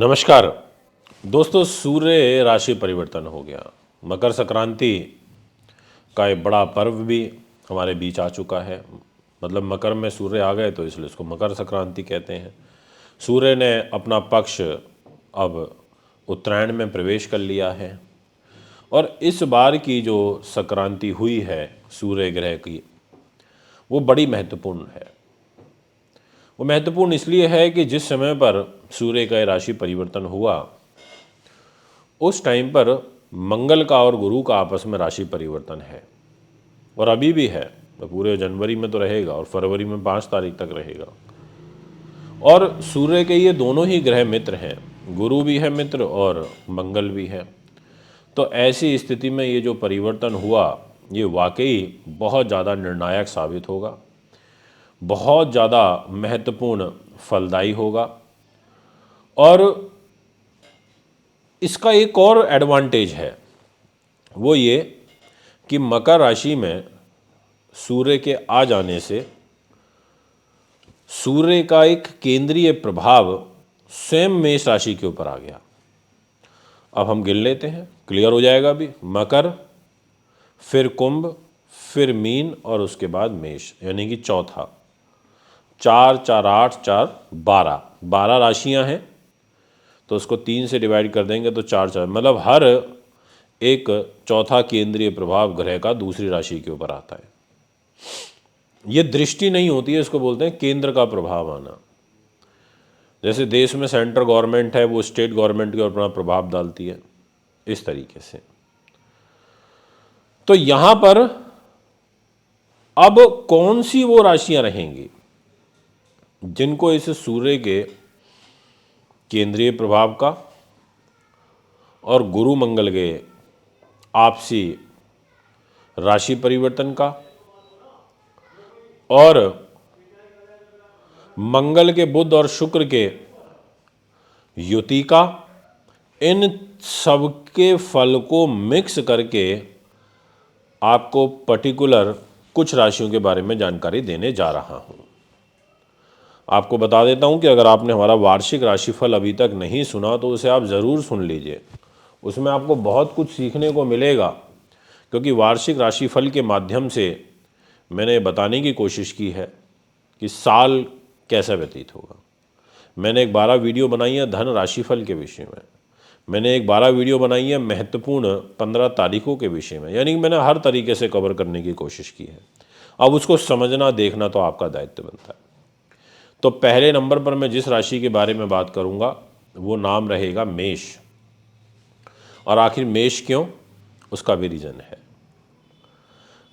नमस्कार दोस्तों, सूर्य राशि परिवर्तन हो गया। मकर संक्रांति का एक बड़ा पर्व भी हमारे बीच आ चुका है। मतलब मकर में सूर्य आ गए तो इसलिए इसको मकर संक्रांति कहते हैं। सूर्य ने अपना पक्ष अब उत्तरायण में प्रवेश कर लिया है और इस बार की जो संक्रांति हुई है सूर्य ग्रह की, वो बड़ी महत्वपूर्ण है। वो महत्वपूर्ण इसलिए है कि जिस समय पर सूर्य का राशि परिवर्तन हुआ उस टाइम पर मंगल का और गुरु का आपस में राशि परिवर्तन है और अभी भी है। तो पूरे जनवरी में तो रहेगा और फरवरी में 5 तारीख तक रहेगा। और सूर्य के ये दोनों ही ग्रह मित्र हैं, गुरु भी है मित्र और मंगल भी है। तो ऐसी स्थिति में ये जो परिवर्तन हुआ ये वाकई बहुत ज़्यादा निर्णायक साबित होगा, बहुत ज़्यादा महत्वपूर्ण फलदायी होगा। और इसका एक और एडवांटेज है, वो ये कि मकर राशि में सूर्य के आ जाने से सूर्य का एक केंद्रीय प्रभाव स्वयं मेष राशि के ऊपर आ गया। अब हम गिन लेते हैं, क्लियर हो जाएगा भी। मकर, फिर कुंभ, फिर मीन और उसके बाद मेष, यानी कि चौथा। 4 4 8 4 12 राशियां हैं, तो उसको 3 से डिवाइड कर देंगे तो 4 4, मतलब हर एक चौथा केंद्रीय प्रभाव ग्रह का दूसरी राशि के ऊपर आता है। ये दृष्टि नहीं होती है, इसको बोलते हैं केंद्र का प्रभाव आना। जैसे देश में सेंट्रल गवर्नमेंट है, वो स्टेट गवर्नमेंट के ऊपर अपना प्रभाव डालती है, इस तरीके से। तो यहां पर अब कौन सी वो राशियां रहेंगी जिनको इस सूर्य के केंद्रीय प्रभाव का और गुरु मंगल के आपसी राशि परिवर्तन का और मंगल के बुध और शुक्र के युति का, इन सबके फल को मिक्स करके आपको पर्टिकुलर कुछ राशियों के बारे में जानकारी देने जा रहा हूं। आपको बता देता हूं कि अगर आपने हमारा वार्षिक राशिफल अभी तक नहीं सुना तो उसे आप ज़रूर सुन लीजिए। उसमें आपको बहुत कुछ सीखने को मिलेगा, क्योंकि वार्षिक राशिफल के माध्यम से मैंने बताने की कोशिश की है कि साल कैसा व्यतीत होगा। मैंने एक 12 वीडियो बनाई है धन राशिफल के विषय में, मैंने एक 12 वीडियो बनाई है महत्वपूर्ण 15 तारीखों के विषय में, यानी कि मैंने हर तरीके से कवर करने की कोशिश की है। अब उसको समझना देखना तो आपका दायित्व बनता है। तो पहले नंबर पर मैं जिस राशि के बारे में बात करूंगा वो नाम रहेगा मेष। और आखिर मेष क्यों, उसका भी रीज़न है।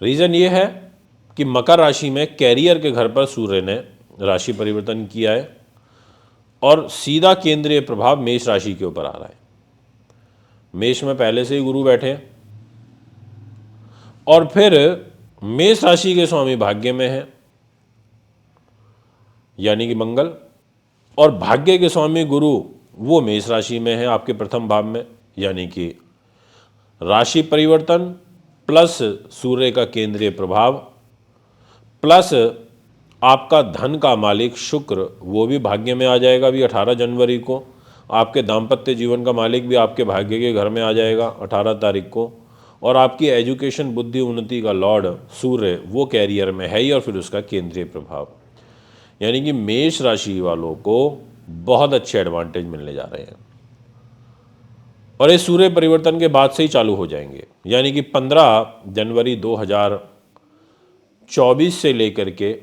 रीज़न ये है कि मकर राशि में कैरियर के घर पर सूर्य ने राशि परिवर्तन किया है और सीधा केंद्रीय प्रभाव मेष राशि के ऊपर आ रहा है। मेष में पहले से ही गुरु बैठे हैं और फिर मेष राशि के स्वामी भाग्य में है, यानी कि मंगल, और भाग्य के स्वामी गुरु वो मेष राशि में है आपके प्रथम भाव में, यानी कि राशि परिवर्तन प्लस सूर्य का केंद्रीय प्रभाव प्लस आपका धन का मालिक शुक्र वो भी भाग्य में आ जाएगा भी 18 जनवरी को। आपके दाम्पत्य जीवन का मालिक भी आपके भाग्य के घर में आ जाएगा 18 तारीख को। और आपकी एजुकेशन बुद्धि उन्नति का लॉर्ड सूर्य वो कैरियर में है ही, और फिर उसका केंद्रीय प्रभाव, यानी कि मेष राशि वालों को बहुत अच्छे एडवांटेज मिलने जा रहे हैं। और ये सूर्य परिवर्तन के बाद से ही चालू हो जाएंगे, यानी कि 15 जनवरी 2024 से लेकर के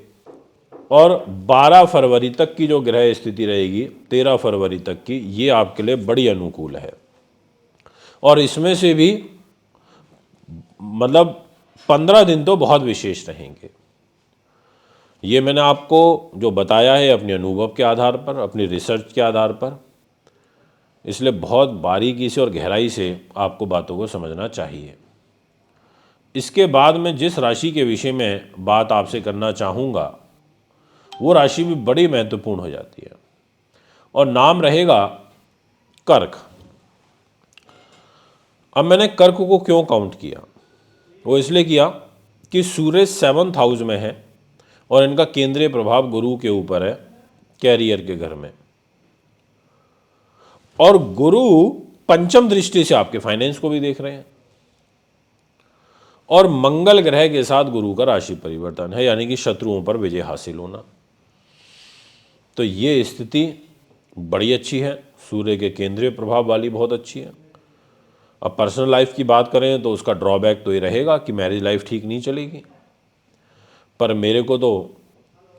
और 12 फरवरी तक की जो ग्रह स्थिति रहेगी 13 फरवरी तक की, ये आपके लिए बड़ी अनुकूल है। और इसमें से भी मतलब 15 दिन तो बहुत विशेष रहेंगे। ये मैंने आपको जो बताया है अपने अनुभव के आधार पर, अपनी रिसर्च के आधार पर, इसलिए बहुत बारीकी से और गहराई से आपको बातों को समझना चाहिए। इसके बाद मैं जिस राशि के विषय में बात आपसे करना चाहूँगा वो राशि भी बड़ी महत्वपूर्ण हो जाती है और नाम रहेगा कर्क। अब मैंने कर्क को क्यों काउंट किया, वो इसलिए किया कि सूर्य 7th हाउस में है और इनका केंद्रीय प्रभाव गुरु के ऊपर है कैरियर के घर में। और गुरु पंचम दृष्टि से आपके फाइनेंस को भी देख रहे हैं, और मंगल ग्रह के साथ गुरु का राशि परिवर्तन है, यानी कि शत्रुओं पर विजय हासिल होना। तो ये स्थिति बड़ी अच्छी है, सूर्य के केंद्रीय प्रभाव वाली बहुत अच्छी है। अब पर्सनल लाइफ की बात करें तो उसका ड्रॉबैक तो ये रहेगा कि मैरिज लाइफ ठीक नहीं चलेगी, पर मेरे को तो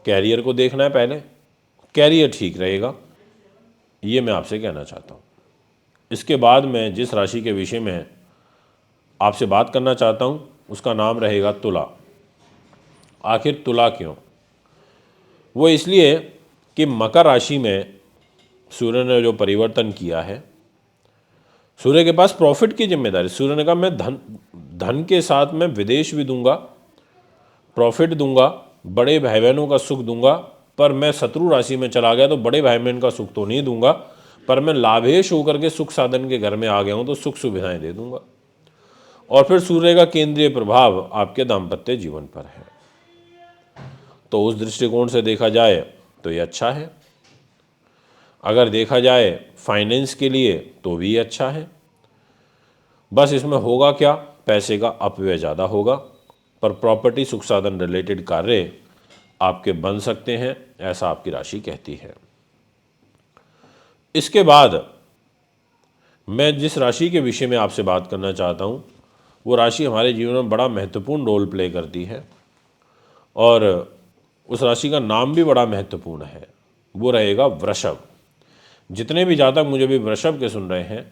कैरियर को देखना है पहले, कैरियर ठीक रहेगा, ये मैं आपसे कहना चाहता हूँ। इसके बाद मैं जिस राशि के विषय में आपसे बात करना चाहता हूँ उसका नाम रहेगा तुला। आखिर तुला क्यों? वो इसलिए कि मकर राशि में सूर्य ने जो परिवर्तन किया है, सूर्य के पास प्रॉफिट की जिम्मेदारी। सूर्य ने कहा मैं धन के साथ मैं विदेश भी दूंगा, प्रॉफिट दूंगा, बड़े भाई बहनों का सुख दूंगा, पर मैं शत्रु राशि में चला गया तो बड़े भाई बहन का सुख तो नहीं दूंगा, पर मैं लाभेश होकर के सुख साधन के घर में आ गया हूं तो सुख सुविधाएं दे दूंगा। और फिर सूर्य का केंद्रीय प्रभाव आपके दाम्पत्य जीवन पर है, तो उस दृष्टिकोण से देखा जाए तो ये अच्छा है। अगर देखा जाए फाइनेंस के लिए तो भी अच्छा है। बस इसमें होगा क्या, पैसे का अपव्यय ज़्यादा होगा, पर प्रॉपर्टी सुख साधन रिलेटेड कार्य आपके बन सकते हैं, ऐसा आपकी राशि कहती है। इसके बाद मैं जिस राशि के विषय में आपसे बात करना चाहता हूँ वो राशि हमारे जीवन में बड़ा महत्वपूर्ण रोल प्ले करती है, और उस राशि का नाम भी बड़ा महत्वपूर्ण है, वो रहेगा वृषभ। जितने भी जातक मुझे भी वृषभ के सुन रहे हैं,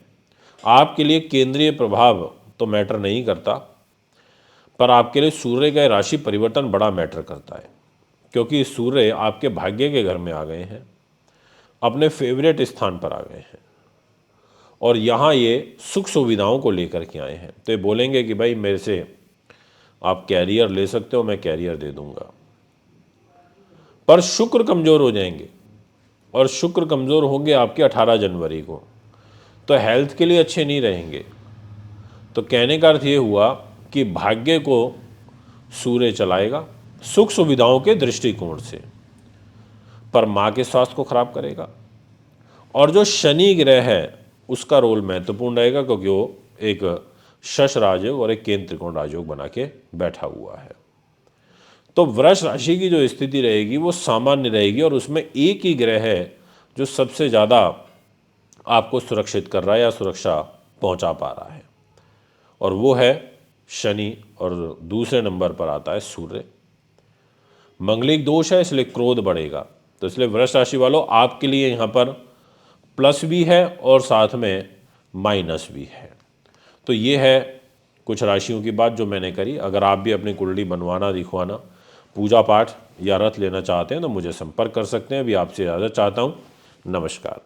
आपके लिए केंद्रीय प्रभाव तो मैटर नहीं करता, पर आपके लिए सूर्य का राशि परिवर्तन बड़ा मैटर करता है, क्योंकि सूर्य आपके भाग्य के घर में आ गए हैं, अपने फेवरेट स्थान पर आ गए हैं, और यहाँ ये सुख सुविधाओं को लेकर के आए हैं। तो ये बोलेंगे कि भाई मेरे से आप कैरियर ले सकते हो, मैं कैरियर दे दूंगा, पर शुक्र कमज़ोर हो जाएंगे, और शुक्र कमज़ोर होंगे आपके 18 जनवरी को, तो हेल्थ के लिए अच्छे नहीं रहेंगे। तो कहने का अर्थ ये हुआ कि भाग्य को सूर्य चलाएगा सुख सुविधाओं के दृष्टिकोण से, पर माँ के स्वास्थ्य को खराब करेगा। और जो शनि ग्रह है उसका रोल महत्वपूर्ण रहेगा, क्योंकि वो एक शश राजयोग और एक केंद्र त्रिकोण राजयोग बना के बैठा हुआ है। तो वृष राशि की जो स्थिति रहेगी वो सामान्य रहेगी, और उसमें एक ही ग्रह है जो सबसे ज़्यादा आपको सुरक्षित कर रहा है या सुरक्षा पहुंचा पा रहा है, और वो है शनि, और दूसरे नंबर पर आता है सूर्य। मंगलिक दोष है, इसलिए क्रोध बढ़ेगा। तो इसलिए वृष राशि वालों, आपके लिए यहाँ पर प्लस भी है और साथ में माइनस भी है। तो ये है कुछ राशियों की बात जो मैंने करी। अगर आप भी अपनी कुंडली बनवाना, दिखवाना, पूजा पाठ या रथ लेना चाहते हैं तो मुझे संपर्क कर सकते हैं। अभी आपसे इजाज़त चाहता हूँ। नमस्कार।